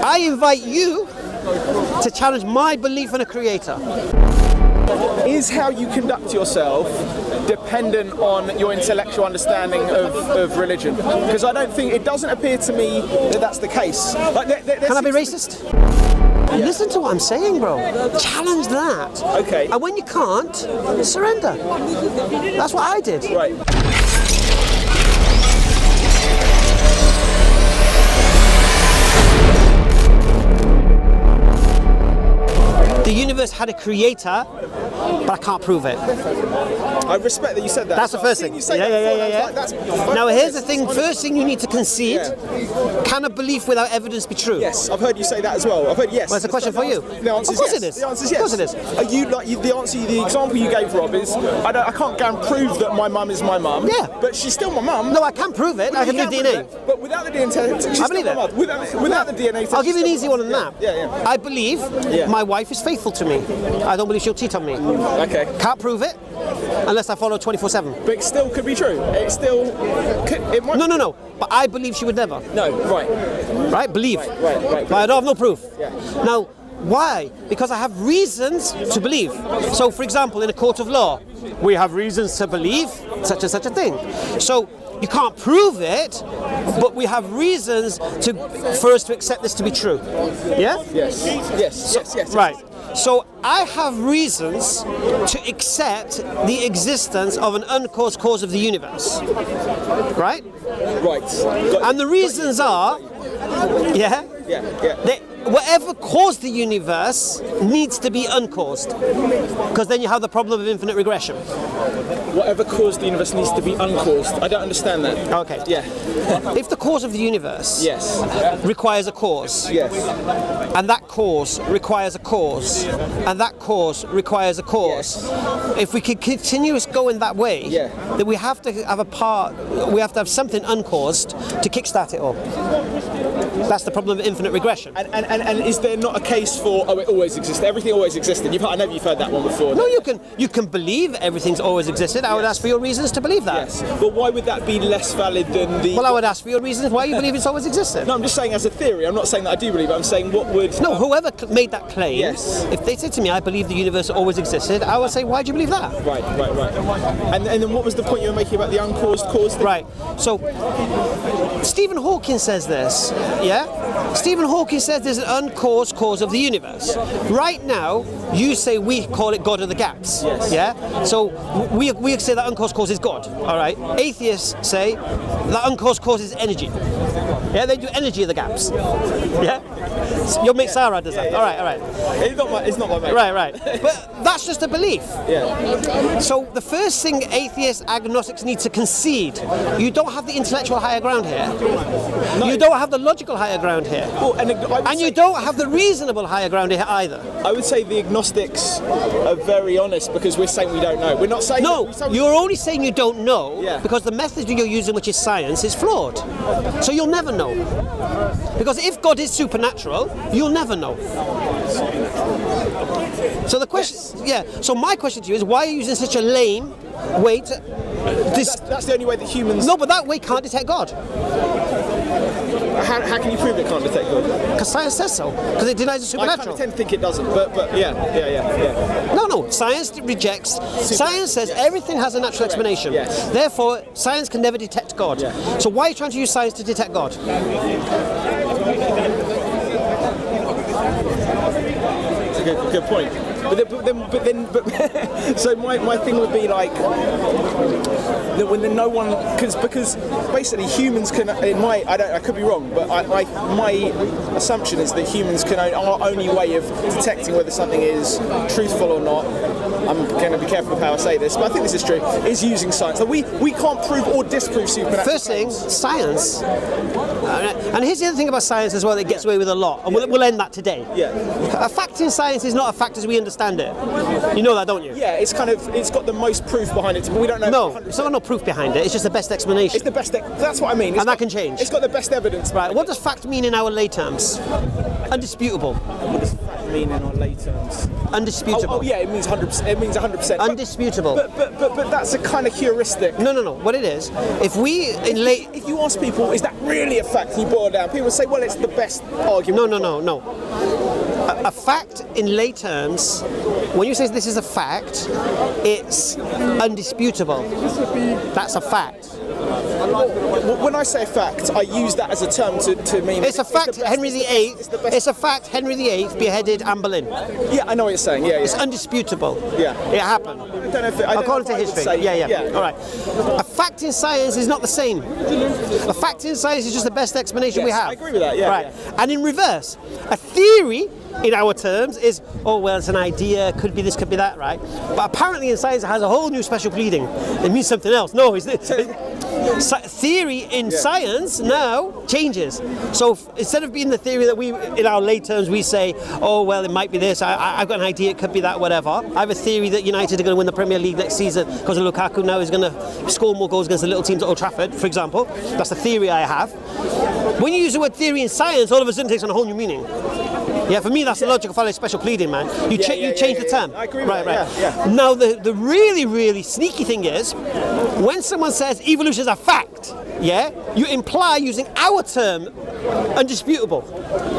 I invite you to challenge my belief in a creator. Is how you conduct yourself dependent on your intellectual understanding of religion? Because I don't think, it doesn't appear to me that that's the case. Like, Can I be racist? Yeah. Listen to what I'm saying, bro. Challenge that. Okay. And when you can't, surrender. That's what I did. Right. The universe had a creator, but I can't prove it. I respect that you said that. That's the first thing. Yeah. Now here's the thing. First thing you need to concede: can a belief without evidence be true? Yes, I've heard you say that as well. I've heard yes. Well, it's a question for you. The answer is yes. It is. The answer is yes. Of course it is. Are you like the example you gave, Rob, is I can't go and prove that my mum is my mum. Yeah. But she's still my mum. No, I can prove it. I can do DNA. But without the DNA, she's I believe still it. my mum. Without the DNA, I'll give you an easy one on that. Yeah. I believe my wife is faithful to me. I don't believe she'll cheat on me. Okay. Can't prove it unless I follow 24/7. But it still could be true. It still could. It might. No. But I believe she would never. No. Right. Right. Believe. Right. But I don't have no proof. Yeah. Now, why? Because I have reasons to believe. So, for example, in a court of law, we have reasons to believe such and such a thing. So you can't prove it, but we have reasons for us to accept this to be true. Yeah? Yes. Right. So I have reasons to accept the existence of an uncaused cause of the universe. Right? Right. And the reasons are, Yeah. that whatever caused the universe needs to be uncaused. Because then you have the problem of infinite regression. Whatever caused the universe needs to be uncaused. I don't understand that. Okay. Yeah. If the cause of the universe Yes. requires a cause, Yes. and that cause requires a cause, and that cause requires a cause, if we could continue going that way, then we have to have something uncaused to kickstart it all. That's the problem of infinite regression. And is there not a case for it always existed? Everything always existed. I know you've heard that one before. No, you can believe everything's always existed. I would ask for your reasons to believe that. Yes. But why would that be less valid than the? Well, I would ask for your reasons why you believe it's always existed. No, I'm just saying as a theory. I'm not saying that I do believe it. I'm saying what would. No, whoever made that claim. Yes. If they said to me, I believe the universe always existed, I would say, why do you believe that? Right. And then what was the point you were making about the uncaused cause thing? Right. So Stephen Hawking says this. Yeah. Stephen Hawking says there's an uncaused cause of the universe. Right now, you say we call it God of the gaps. Yes. Yeah. So we say that uncaused cause is God. All right. Atheists say that uncaused cause is energy. Yeah. They do energy of the gaps. Yeah. Your mate Sarah does that. All right. It's not my mate. Right. But that's just a belief. Yeah. So the first thing atheists, agnostics need to concede, you don't have the intellectual higher ground here. No. You don't have the logical higher ground here. Well, and you don't have the reasonable higher ground here either. I would say the agnostics are very honest because we're saying we don't know. We're not saying. No, you're only saying you don't know because the method you're using, which is science, is flawed. So you'll never know. Because if God is supernatural, you'll never know. So the question, so my question to you is, why are you using such a lame way to... That's the only way that humans... No, but that way can't detect God. How can you prove it can't detect God? Because science says so. Because it denies the supernatural. I kind of tend to think it doesn't, but yeah. No, science rejects. Science says everything has a natural explanation. Yes. Therefore, science can never detect God. Yeah. So why are you trying to use science to detect God? It's a good point. But so my thing would be like that when no one because basically humans can I could be wrong, but my assumption is that humans our only way of detecting whether something is truthful or not. I'm going to be careful with how I say this, but I think this is true. Is using science. So we can't prove or disprove supernatural. First thing, science. And here's the other thing about science as well that gets away with a lot, and we'll end that today. Yeah. A fact in science is not a fact as we understand it. You know that, don't you? Yeah, it's got the most proof behind it, but we don't know. No, it's not no proof behind it. It's just the best explanation. It's the best. That's what I mean. And that can change. It's got the best evidence. Right. What does fact mean in our lay terms? Undisputable. And what does fact mean in our lay terms? Undisputable. Oh yeah, it means 100%. it means 100%. Undisputable. But that's a kind of heuristic. No. What it is, if you ask people, is that really a fact? And you boil it down. People say, well, it's the best argument. No. A fact in lay terms, when you say this is a fact, it's undisputable. That's a fact. When I say fact, I use that as a term to mean it's a fact. Henry VIII. It's a fact. Henry VIII beheaded Anne Boleyn. Yeah, I know what you're saying. Yeah. It's undisputable. Yeah, it happened. I don't know if according to history. Yeah. All right. A fact in science is not the same. A fact in science is just the best explanation we have. I agree with that. Yeah. Right. Yeah. And in reverse, a theory, in our terms, is it's an idea. Could be this. Could be that. Right. But apparently in science it has a whole new special pleading. It means something else. No, theory in science now changes. So instead of being the theory that we, in our lay terms, we say, it might be this, I've got an idea, it could be that, whatever. I have a theory that United are going to win the Premier League next season because Lukaku now is going to score more goals against the little teams at Old Trafford, for example. That's the theory I have. When you use the word theory in science, all of a sudden it takes on a whole new meaning. Yeah, for me that's the logical follow special pleading, man. You change the term. I agree with that. Yeah. Now the really, really sneaky thing is, when someone says evolution is a fact, you imply using our term undisputable.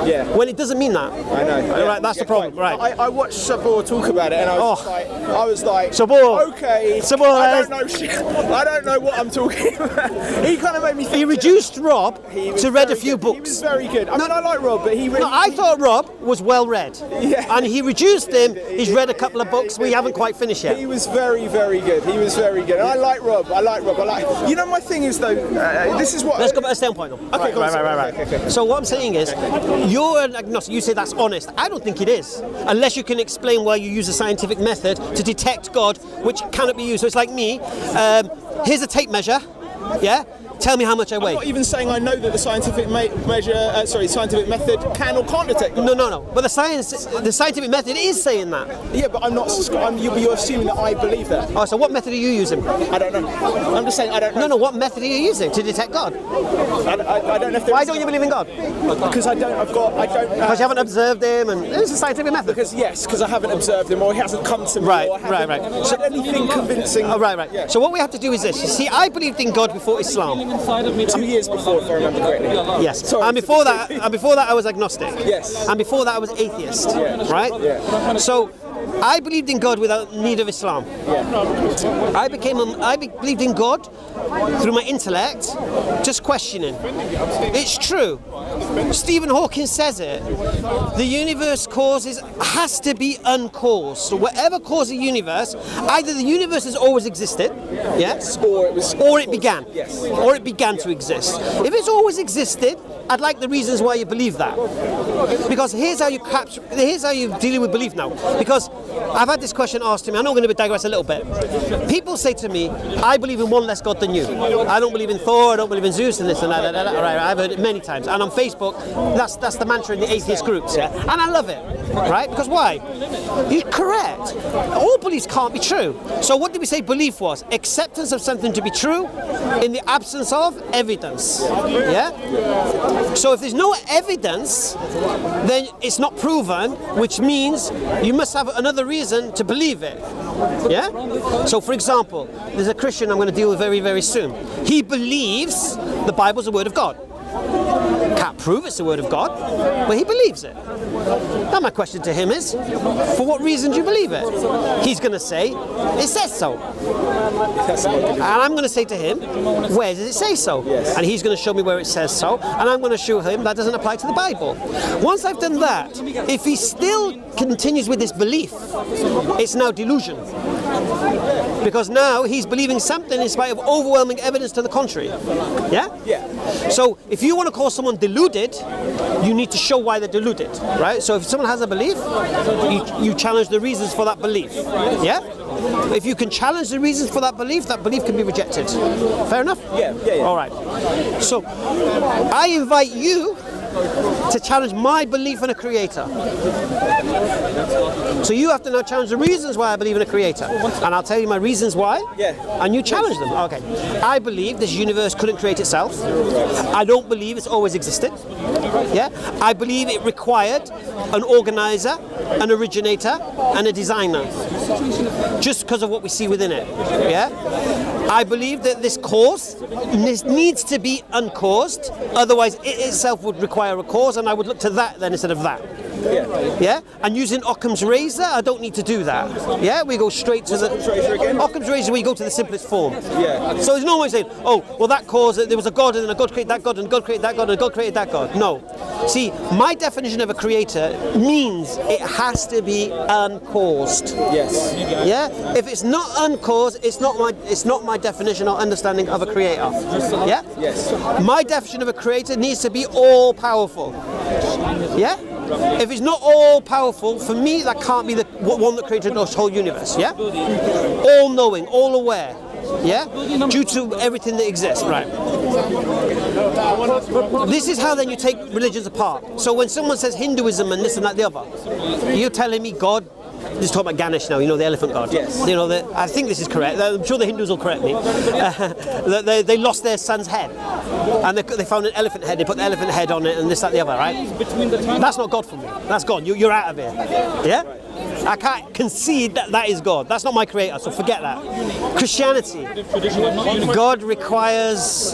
Yeah. When it doesn't mean that. I know. Right, that's the problem. Right. I watched Sabor talk about it and I was like, Sabor. Okay. Sabor. I don't know shit. I don't know what I'm talking about. He kind of made me think. He reduced Rob to read a few books. He was very good. I mean, I like Rob, but he really. No, I thought Rob was well read. Yeah. And he reduced him. He's read a couple of books we haven't quite finished yet. He was very, very good. And I like Rob. You know, my thing is though, this is what. Let's go back to stay on point though. Okay, right. Okay. So what I'm saying is, you're an agnostic. You say that's honest. I don't think it is, unless you can explain why you use a scientific method to detect God, which cannot be used. So it's like me. Here's a tape measure. Yeah. Tell me how much I weigh. I'm not even saying I know that the scientific scientific method can or can't detect that. No. But the scientific method is saying that. Yeah, but I'm not. You're assuming that I believe that. Oh, so what method are you using? I don't know. I'm just saying I don't know. No. What method are you using to detect God? I don't know if. Why don't you believe in God? Because I don't. Because you haven't observed him, and it's a scientific method. Because I haven't observed him, or he hasn't come to me. Right. So anything convincing. Oh, right. Yeah. So what we have to do is this. You see, I believed in God before Islam. 2 years before, if I remember correctly. Yes. Sorry, and before that, I was agnostic. Yes. And before that, I was atheist. Yeah. Right. Yeah. So I believed in God without need of Islam. Yeah. I believed in God through my intellect, just questioning. It's true. Stephen Hawking says it. The universe has to be uncaused. So whatever caused the universe, either the universe has always existed, yes, or it began. Yes. Or it began to exist. If it's always existed, I'd like the reasons why you believe that. Because here's how you deal with belief now. Because I've had this question asked to me. I know I'm going to digress a little bit. People say to me, I believe in one less God than you. I don't believe in Thor, I don't believe in Zeus and this and that. Right, I've heard it many times. And on Facebook, that's the mantra in the atheist groups. Yeah? And I love it. Right? Because why? You're correct. All beliefs can't be true. So what did we say belief was? Acceptance of something to be true in the absence of evidence. Yeah? So if there's no evidence, then it's not proven, which means you must have another reason to believe it. Yeah? So for example, there's a Christian I'm going to deal with very, very soon. He believes the Bible's the Word of God. Can't prove it's the Word of God, but he believes it. Now my question to him is, for what reason do you believe it? He's going to say, it says so. And I'm going to say to him, where does it say so? And he's going to show me where it says so, and I'm going to show him that doesn't apply to the Bible. Once I've done that, if he still continues with this belief, it's now delusion. Because now he's believing something in spite of overwhelming evidence to the contrary. Yeah? Yeah. So if you want to call someone deluded, you need to show why they're deluded, right? So if someone has a belief, you challenge the reasons for that belief. Yeah? If you can challenge the reasons for that belief can be rejected. Fair enough? Yeah. All right. So I invite you to challenge my belief in a creator. So you have to now challenge the reasons why I believe in a creator. And I'll tell you my reasons why. Yeah. And you challenge them. Okay. I believe this universe couldn't create itself. I don't believe it's always existed. Yeah. I believe it required an organizer, an originator, and a designer. Just because of what we see within it. Yeah. I believe that this cause needs to be uncaused, otherwise it itself would require a cause, and I would look to that then instead of that. Yeah? And using Occam's razor, I don't need to do that. Yeah? We go straight to the... Occam's razor, we go to the simplest form. Yeah. So there's no one saying, oh, well that cause, there was a God, and then a God created that God, and God created that God, and God created that God. No. See, my definition of a creator means it has to be uncaused. Yes. Yeah? If it's not uncaused, it's not my definition or understanding of a creator. Yeah? Yes. My definition of a creator needs to be all powerful. Yeah? If it's not all powerful, for me that can't be the one that created this whole universe. Yeah? All knowing, all aware. Yeah? Due to everything that exists, right? This is how then you take religions apart. So when someone says Hinduism and this and that the other, you're telling me God, just talk about Ganesh now, you know, the elephant god. Yes. You know, I think this is correct. I'm sure the Hindus will correct me. They lost their son's head, and they found an elephant head. They put the elephant head on it, and this, that, the other. Right? That's not God for me. That's God. You're out of here. Yeah. I can't concede that that is God. That's not my creator, so forget that. Christianity. God requires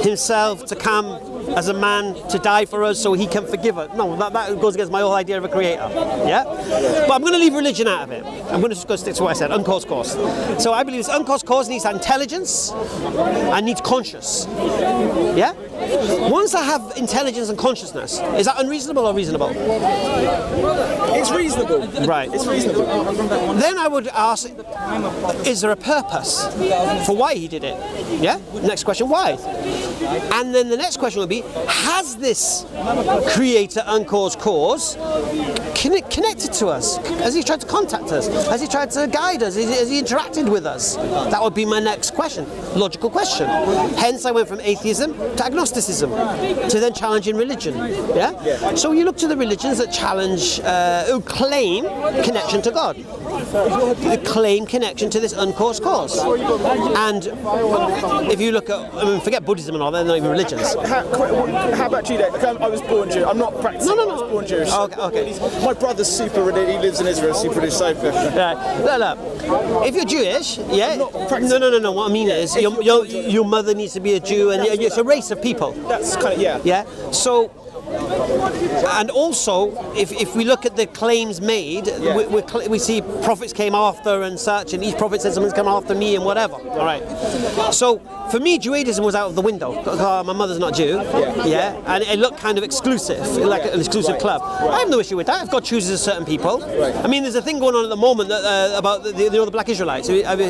himself to come as a man to die for us so he can forgive us. No, that goes against my whole idea of a creator. Yeah? But I'm going to leave religion out of it. I'm going to just go stick to what I said, uncaused cause. So I believe this uncaused cause needs intelligence and needs conscious. Yeah? Once I have intelligence and consciousness, is that unreasonable or reasonable? It's reasonable. Right. It's reasonable. Then I would ask, is there a purpose for why he did it? Yeah? Next question, why? And then the next question would be, has this creator uncaused cause connected to us? Has he tried to contact us? Has he tried to guide us? Has he interacted with us? That would be my next question, logical question. Hence I went from atheism to agnosticism, to then challenging religion. Yeah? So you look to the religions that challenge, who claim connection to God. They claim connection to this uncaused cause. And if you look at, I mean, forget Buddhism and all, they're not even religions. How about Judaism? I was born Jewish. I'm not practicing. No. I was born Jewish. Okay. My brother's super religious. He lives in Israel. Super religious. Right. Look. If you're Jewish, yeah. No. What I mean is, your mother needs to be a Jew, and it's a race of people. That's kind of Yeah. So. And also, if we look at the claims made, we see prophets came after and such, and each prophet said someone's come after me and whatever. All right. So for me, Judaism was out of the window. My mother's not Jew. Yeah. And it looked kind of exclusive, like an exclusive club. I have no issue with that. If God chooses certain people. I mean, there's a thing going on at the moment that, about the Black Israelites. Have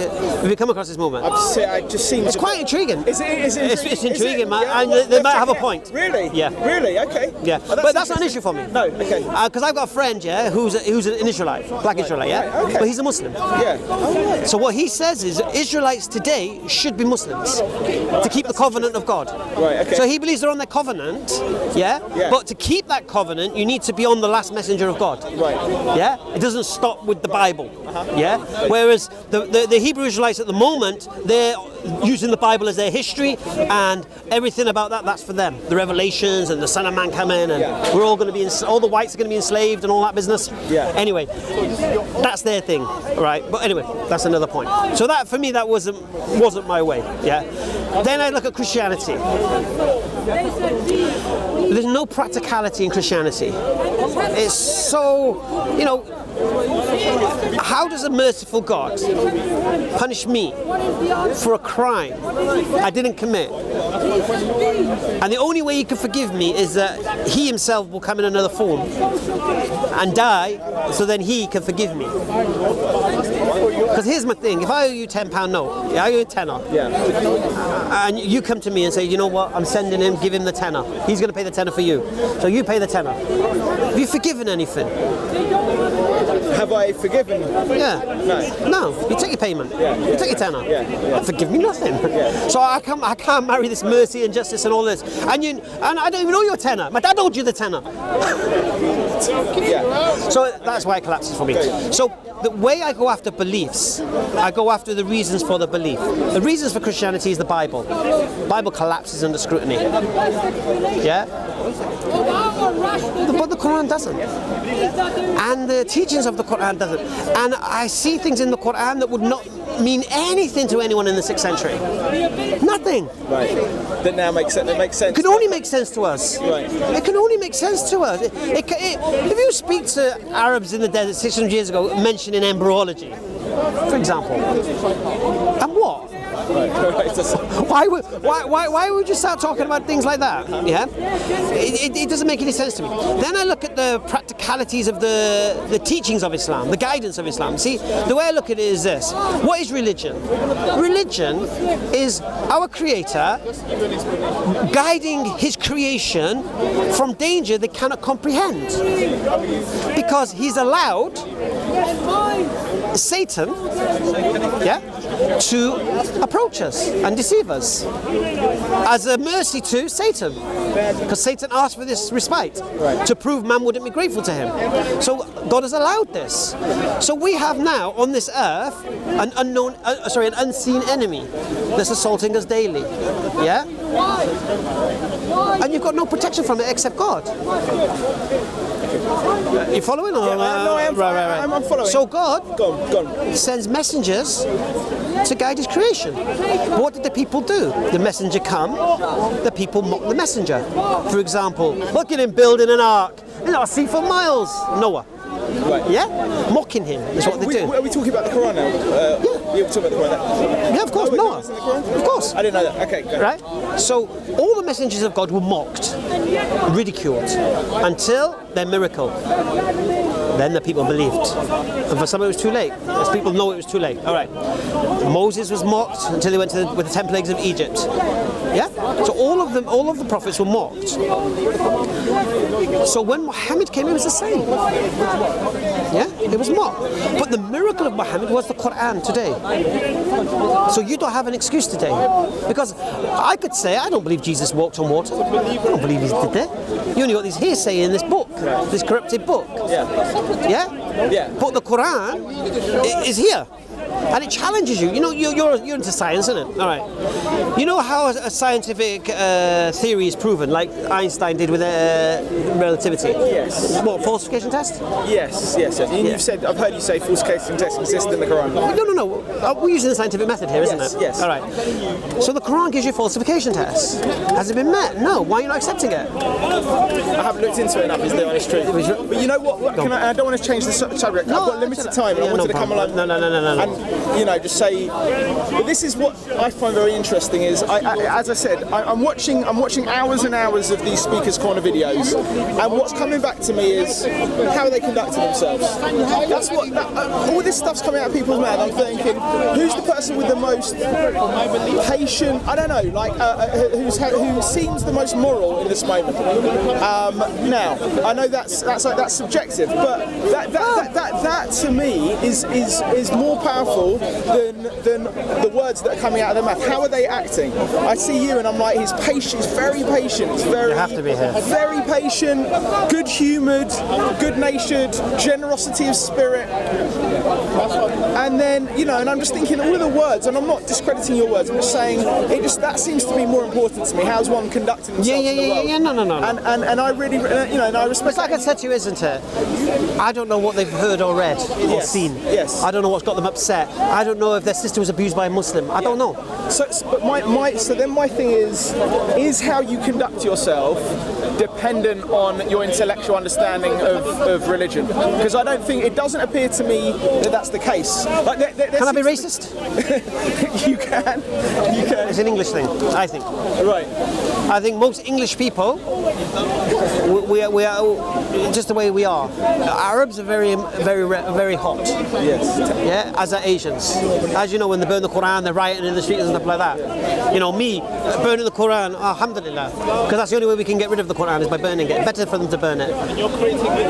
you come across this movement? It just seems. It's quite intriguing. Is it? It's intriguing, man. And they might have a point. Really? Yeah. Really? Okay. Yeah, but that's not an issue for me. No, okay. Because I've got a friend, yeah, who's an Israelite, Black Israelite, yeah, right, okay. But he's a Muslim. Yeah. Oh, right. So what he says is Israelites today should be Muslims to keep the covenant of God. Right. Okay. So he believes they're on their covenant, yeah. But to keep that covenant, you need to be on the last messenger of God. Right. Yeah. It doesn't stop with the Bible. Yeah. Whereas the Hebrew Israelites at the moment, they're using the Bible as their history, and everything about that's for them. The revelations and the Son of Man coming, and we're all going to be, all the whites are going to be enslaved and all that business. Yeah. Anyway, that's their thing, right? But anyway, that's another point. So that for me, that wasn't my way. Yeah. Then I look at Christianity. There's no practicality in Christianity. It's so, how does a merciful God punish me for a crime I didn't commit? And the only way he can forgive me is that he himself will come in another form and die, so then he can forgive me. Because here's my thing, if I owe you £10 note, I owe you a tenner, and you come to me and say, you know what, I'm sending him, give him the tenner. He's going to pay the tenner for you. So you pay the tenner. Have you forgiven anything? Have I forgiven? Yeah. No. No. You take your payment. Yeah. You take your tenner. Yeah. Forgive me nothing. Yeah. So I can't marry this mercy and justice and all this. And I don't even know your tenner. My dad owed you the tenner. Yeah. So that's why it collapses for me. So the way I go after beliefs, I go after the reasons for the belief. The reasons for Christianity is the Bible. The Bible collapses under scrutiny. Yeah? But the Quran doesn't. And the teachings of the Quran doesn't. And I see things in the Quran that would not mean anything to anyone in the 6th century. Nothing. Right. That now makes sense. It makes sense. It can only make sense to us. Right. It can only make sense to us. If you speak to Arabs in the desert 600 years ago mentioning embryology, for example, and what? Why would you start talking about things like that? Yeah, it doesn't make any sense to me. Then I look at the practicalities of the teachings of Islam, the guidance of Islam. See, the way I look at it is this: what is religion? Religion is our Creator guiding His creation from danger they cannot comprehend, because He's allowed Satan, to approach us and deceive us as a mercy to Satan, because Satan asked for this respite to prove man wouldn't be grateful to him. So God has allowed this. So we have now on this earth an unseen enemy that's assaulting us daily. Yeah? And you've got no protection from it except God. You following? Or, no, I'm following. So God Go on. sends messengers to guide His creation. What did the people do? The messenger come, the people mock the messenger. For example, look at him building an ark. I see for miles. Noah. Right. Yeah? Mocking him is what they do. Are we talking about the Quran now? Yeah, we're talking about the Quran now. Yeah, of course, Noah. In the Quran? Of course. I didn't know that. Okay, go. Right? So all the messengers of God were mocked, ridiculed, until their miracle. Then the people believed. And for some it was too late. As people know, it was too late. All right. Moses was mocked until he went with the 10 plagues of Egypt. Yeah? So all of the prophets were mocked. So when Muhammad came, it was the same. Yeah? It was mocked. But the miracle of Muhammad was the Quran today. So you don't have an excuse today. Because I could say, I don't believe Jesus walked on water. I don't believe He did that. You only got this hearsay in this book, this corrupted book. Yeah? Yeah. But the Quran is here. And it challenges you. You know, you're into science, isn't it? All right. You know how a scientific theory is proven, like Einstein did with relativity? Yes. What, falsification test? Yes. And you've said, I've heard you say falsification tests exist in the Quran. No. We're using the scientific method here, isn't it? Yes. All right. So the Quran gives you a falsification test. Has it been met? No. Why are you not accepting it? I haven't looked into it enough, is the honest truth. But you know what? I don't want to change the subject. No, I've got limited time, and I wanted to come along. No. And just say, but this is what I find very interesting. Is as I said, I'm watching hours and hours of these Speakers Corner videos, and what's coming back to me is how are they conducting themselves. That's what all this stuff's coming out of people's mouths. I'm thinking, who's the person with the most patient? I don't know, like who seems the most moral in this moment. Now I know that's subjective, but that to me is more powerful than the words that are coming out of their mouth. How are they acting? I see you and I'm like, he's patient, he's very patient, he's very, you have to be here. Very patient, good-humoured, good-natured, generosity of spirit. And then, and I'm just thinking all of the words, and I'm not discrediting your words, I'm just saying, that seems to be more important to me. How's one conducting themselves in the world? No. And I really, and I respect. It's like I said to you, isn't it? I don't know what they've heard or read or seen. Yes. I don't know what's got them upset. I don't know if their sister was abused by a Muslim. I don't know. So then my thing is how you conduct yourself dependent on your intellectual understanding of religion? Because I don't think, it doesn't appear to me that that's the case. Like, can I be racist? You can. It's an English thing, I think. Right. I think most English people, we are just the way we are. Arabs are very hot. Yes. Yeah, as are Asians. As you know, when they burn the Quran, they're rioting in the streets and stuff like that. Me, Burning the Quran, alhamdulillah. Because that's the only way we can get rid of the Quran is by burning it. Better for them to burn it.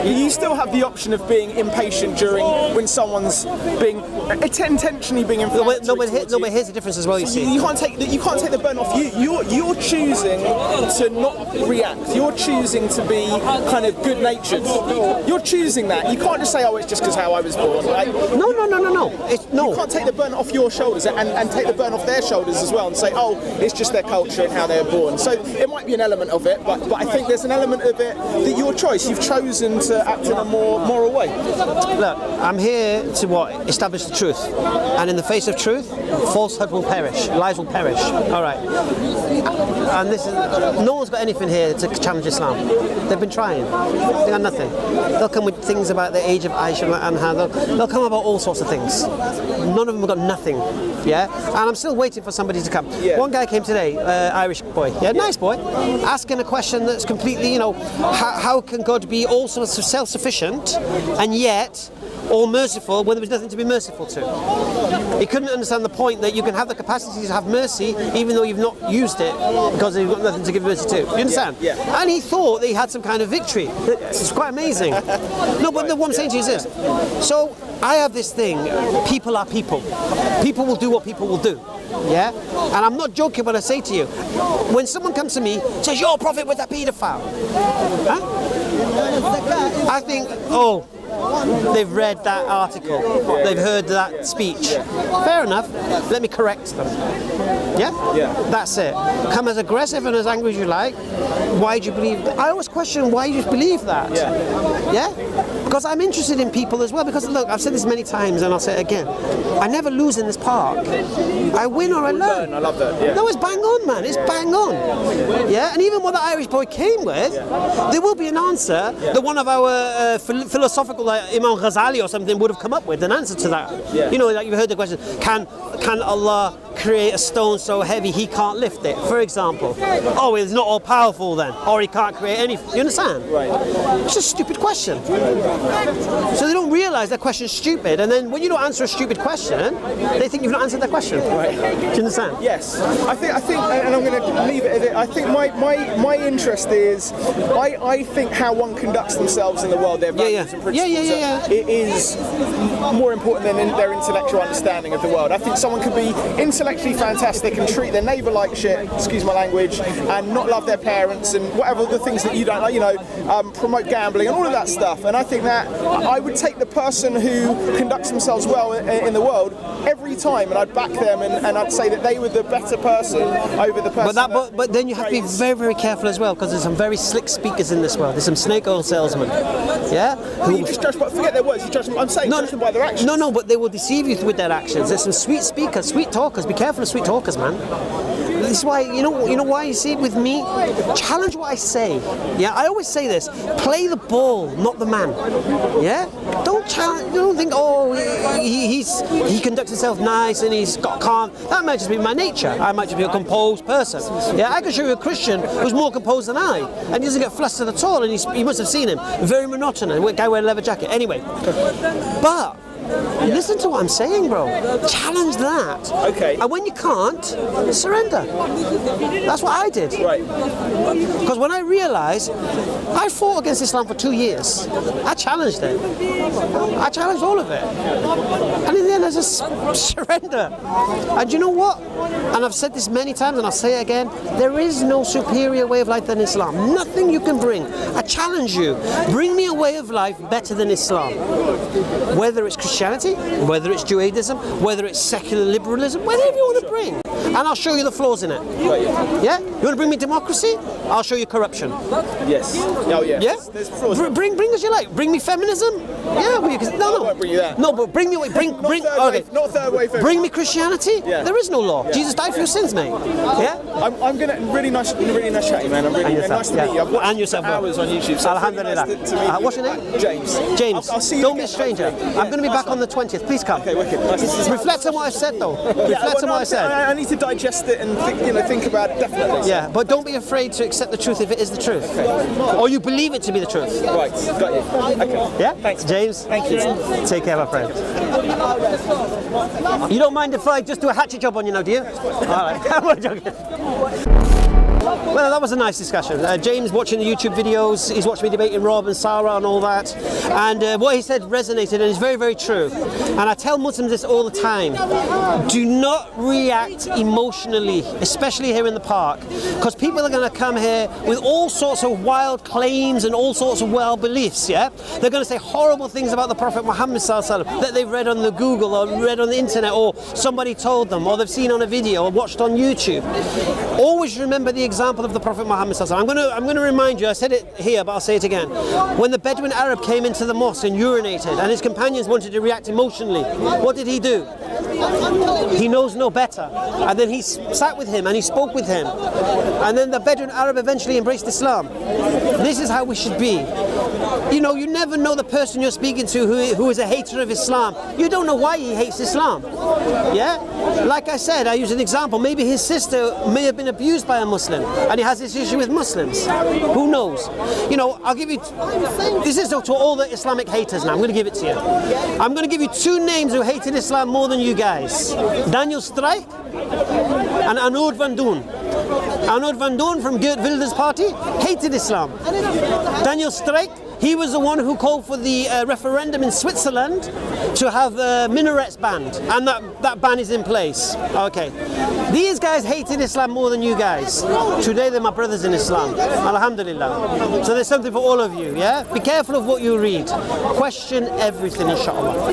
You still have the option of being impatient during when someone's being intentionally being inflammatory. No, but here's the difference as well. You see, you can't take the burn off you. You're choosing to not react. You're choosing to be kind of good-natured. You're choosing that. You can't just say, "Oh, it's just because how I was born." Like, no. You can't take the burn off your shoulders and take the burn off their shoulders as well and say, "Oh, it's just their culture and how they were born." So it might be an element of it, but I think there's an element of it that your choice. You've chosen to act in a more moral way. Look, I'm here to establish the truth, and in the face of truth, falsehood will perish, lies will perish. All right, and this is no one's got anything here to challenge Islam. They've been trying. They got nothing. They'll come with things about the age of Aisha and Anha. They'll come about all sorts of things. None of them have got nothing. Yeah, and I'm still waiting for somebody to come. Yeah. One guy came today, Irish boy. Yeah, nice boy, asking a question that's completely, how can God be also self-sufficient and yet all merciful when there was nothing to be merciful to? He couldn't understand the point that you can have the capacity to have mercy even though you've not used it because you've got nothing to give mercy to. You understand? Yeah. And he thought that he had some kind of victory. It's quite amazing. No, but what I'm saying to you is this. So I have this thing, people are people. People will do what people will do. Yeah? And I'm not joking when I say to you, when someone comes to me and says, "Your prophet was a paedophile," I think, they've read that article, they've heard that speech. Fair enough, let me correct them. Yeah? That's it. Come as aggressive and as angry as you like. Why do you believe that? I always question why you believe that. Yeah? Because I'm interested in people as well. Because look, I've said this many times and I'll say it again. I never lose in this park. I win or I learn. I love that. Yeah. No, it's bang on, man. It's bang on. Yeah, and even what the Irish boy came with, there will be an answer that one of our philosophical, like Imam Ghazali or something, would have come up with an answer to that. You know, like you've heard the question: Can Allah create a stone so heavy he can't lift it? For example. Oh, he's not all powerful then, or he can't create anything. You understand? Right. It's a stupid question. So they don't realise that question's stupid, and then when you don't answer a stupid question, they think you've not answered their question. Right. Do you understand? Yes. I think, and I'm going to leave it at it. I think my interest is, I think how one conducts themselves in the world, their values and principles, it is more important than their intellectual understanding of the world. I think someone could be intellectually fantastic and treat their neighbour like shit, excuse my language, and not love their parents and whatever the things that you don't like, promote gambling and all of that stuff. And I think that I would take the person who conducts themselves well in the world every time, and I'd back them, and I'd say that they were the better person over the person. But then you have to be very, very careful as well, because there's some very slick speakers in this world. There's some snake oil salesmen. Yeah? You just judge, but forget their words. You judge them. I'm saying judge them by their actions. No, but they will deceive you with their actions. There's some sweet speakers, sweet talkers. Be careful of sweet talkers, man. This is why, you know why you see it with me? Challenge what I say. Yeah, I always say this: play the ball, not the man. Yeah, don't challenge. Don't think, he conducts himself nice and he's got calm. That might just be my nature. I might just be a composed person. Yeah, I can show you a Christian who's more composed than I, and he doesn't get flustered at all. And you must have seen him, very monotonous. A guy wearing a leather jacket. Anyway, but. Listen to what I'm saying, bro. Challenge that. Okay. And when you can't, surrender. That's what I did. Right. Because when I realised, I fought against Islam for 2 years. I challenged it. I challenged all of it. And in the end, I just surrender. And you know what? And I've said this many times, and I'll say it again. There is no superior way of life than Islam. Nothing you can bring. I challenge you. Bring me a way of life better than Islam. Whether it's Christianity, whether it's Judaism, whether it's secular liberalism, whatever you want to bring. And I'll show you the flaws in it. Yeah? You want to bring me democracy? I'll show you corruption. Yes. Oh yeah. Yeah? There's flaws. Bring as you like. Bring me feminism? Yeah, well, I won't bring you that. No, but bring me not third wave. Bring me Christianity? Yeah. There is no law. Yeah. Jesus died for your sins, mate. Yeah? I'm gonna really nice chatting, man. I'm really nice to meet you. I've watched and yourself, hours on YouTube. So Alhamdulillah. Really nice to meet you. What's your name? James. James. I'll see you. Don't be a stranger. I'm going to be back on the 20th. Please come. Okay, wicked. Nice Reflect on what I said, though. Reflect on what I said. I need to digest it and think about it, definitely. Yeah, but don't be afraid to accept the truth if it is the truth. Okay. Or you believe it to be the truth. Right, got you. Okay. Yeah? Thanks. James? Thank you. Take care, my friend. You don't mind if I just do a hatchet job on you now, do you? All right. I'm joking. Well, that was a nice discussion. James watching the YouTube videos, he's watched me debating Rob and Sarah and all that, and what he said resonated and is very, very true. And I tell Muslims this all the time: do not react emotionally, especially here in the park, because people are going to come here with all sorts of wild claims and all sorts of wild beliefs. Yeah, they're going to say horrible things about the Prophet Muhammad ﷺ that they've read on the Google or read on the internet or somebody told them or they've seen on a video or watched on YouTube. Always remember the example of the Prophet Muhammad ﷺ. I'm going to remind you, I said it here, but I'll say it again. When the Bedouin Arab came into the mosque and urinated and his companions wanted to react emotionally, what did he do? He knows no better. And then he sat with him and he spoke with him. And then the Bedouin Arab eventually embraced Islam. This is how we should be. You know, you never know the person you're speaking to who is a hater of Islam. You don't know why he hates Islam. Yeah? Like I said, I use an example. Maybe his sister may have been abused by a Muslim and he has this issue with Muslims. Who knows? You know, I'll give you... This is to all the Islamic haters now. I'm going to give it to you. I'm going to give you two names who hated Islam more than you guys. Daniel Strijk and Arnoud van Doorn. Arnoud van Doorn from Geert Wilders' party hated Islam. Daniel Strijk, he was the one who called for the referendum in Switzerland to have minarets banned, and that ban is in place. Okay. These guys hated Islam more than you guys. Today they're my brothers in Islam. Alhamdulillah. So there's something for all of you, yeah? Be careful of what you read. Question everything, inshallah.